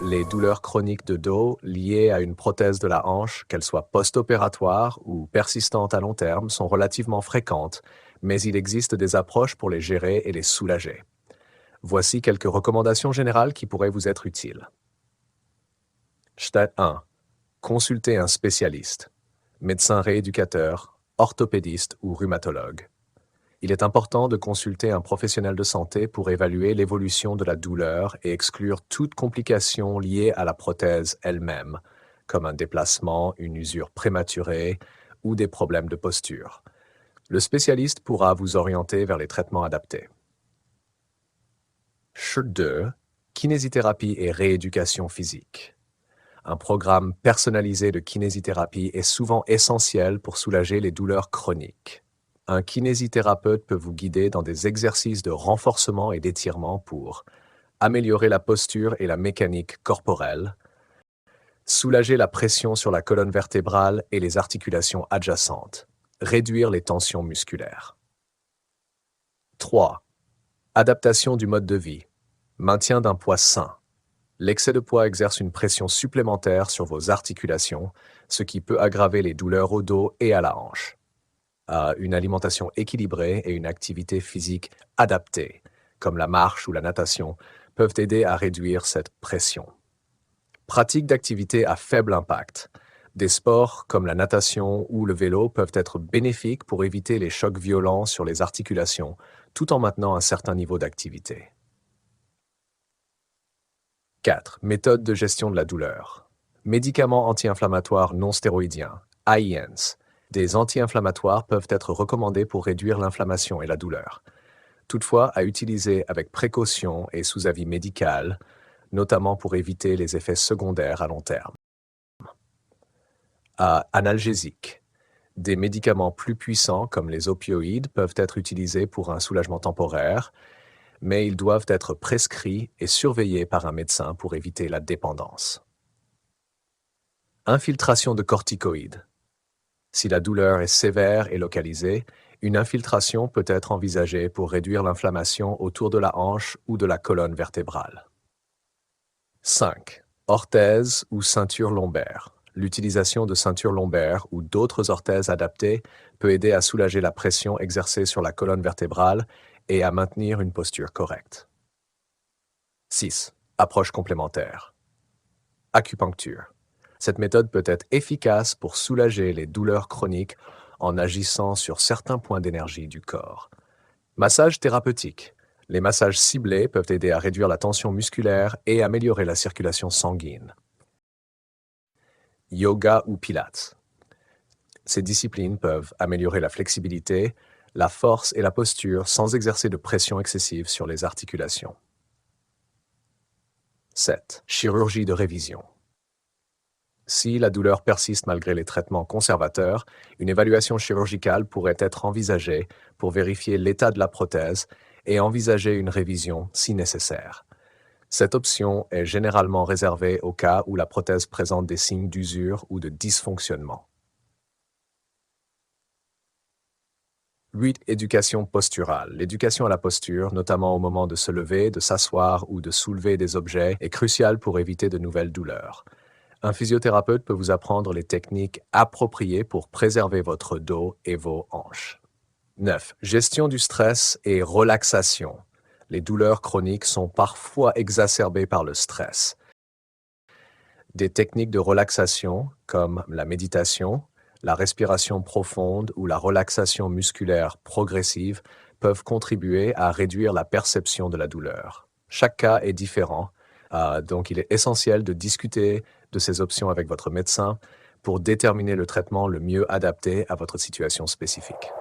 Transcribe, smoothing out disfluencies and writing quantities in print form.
Les douleurs chroniques de dos liées à une prothèse de la hanche, qu'elles soient post-opératoires ou persistantes à long terme, sont relativement fréquentes, mais il existe des approches pour les gérer et les soulager. Voici quelques recommandations générales qui pourraient vous être utiles. Stade 1. Consultez un spécialiste, médecin rééducateur, orthopédiste ou rhumatologue. Il est important de consulter un professionnel de santé pour évaluer l'évolution de la douleur et exclure toute complication liée à la prothèse elle-même, comme un déplacement, une usure prématurée ou des problèmes de posture. Le spécialiste pourra vous orienter vers les traitements adaptés. 2. Kinésithérapie et rééducation physique. Un programme personnalisé de kinésithérapie est souvent essentiel pour soulager les douleurs chroniques. Un kinésithérapeute peut vous guider dans des exercices de renforcement et d'étirement pour améliorer la posture et la mécanique corporelle, soulager la pression sur la colonne vertébrale et les articulations adjacentes, réduire les tensions musculaires. 3. Adaptation du mode de vie. Maintien d'un poids sain. L'excès de poids exerce une pression supplémentaire sur vos articulations, ce qui peut aggraver les douleurs au dos et à la hanche. Une alimentation équilibrée et une activité physique adaptée, comme la marche ou la natation, peuvent aider à réduire cette pression. Pratique d'activités à faible impact. Des sports comme la natation ou le vélo peuvent être bénéfiques pour éviter les chocs violents sur les articulations, tout en maintenant un certain niveau d'activité. 4. Méthode de gestion de la douleur. Médicaments anti-inflammatoires non stéroïdiens, INS. Des anti-inflammatoires peuvent être recommandés pour réduire l'inflammation et la douleur. Toutefois, à utiliser avec précaution et sous avis médical, notamment pour éviter les effets secondaires à long terme. Analgésiques. Des médicaments plus puissants comme les opioïdes peuvent être utilisés pour un soulagement temporaire, mais ils doivent être prescrits et surveillés par un médecin pour éviter la dépendance. Infiltration de corticoïdes. Si la douleur est sévère et localisée, une infiltration peut être envisagée pour réduire l'inflammation autour de la hanche ou de la colonne vertébrale. 5. Orthèse ou ceinture lombaire. L'utilisation de ceintures lombaires ou d'autres orthèses adaptées peut aider à soulager la pression exercée sur la colonne vertébrale et à maintenir une posture correcte. 6. Approche complémentaire. Acupuncture. Cette méthode peut être efficace pour soulager les douleurs chroniques en agissant sur certains points d'énergie du corps. Massage thérapeutique. Les massages ciblés peuvent aider à réduire la tension musculaire et améliorer la circulation sanguine. Yoga ou pilates. Ces disciplines peuvent améliorer la flexibilité, la force et la posture sans exercer de pression excessive sur les articulations. 7. Chirurgie de révision. Si la douleur persiste malgré les traitements conservateurs, une évaluation chirurgicale pourrait être envisagée pour vérifier l'état de la prothèse et envisager une révision si nécessaire. Cette option est généralement réservée au cas où la prothèse présente des signes d'usure ou de dysfonctionnement. 8. Éducation posturale. L'éducation à la posture, notamment au moment de se lever, de s'asseoir ou de soulever des objets, est cruciale pour éviter de nouvelles douleurs. Un physiothérapeute peut vous apprendre les techniques appropriées pour préserver votre dos et vos hanches. 9. Gestion du stress et relaxation. Les douleurs chroniques sont parfois exacerbées par le stress. Des techniques de relaxation, comme la méditation, la respiration profonde ou la relaxation musculaire progressive, peuvent contribuer à réduire la perception de la douleur. Chaque cas est différent, donc il est essentiel de discuter de ces options avec votre médecin pour déterminer le traitement le mieux adapté à votre situation spécifique.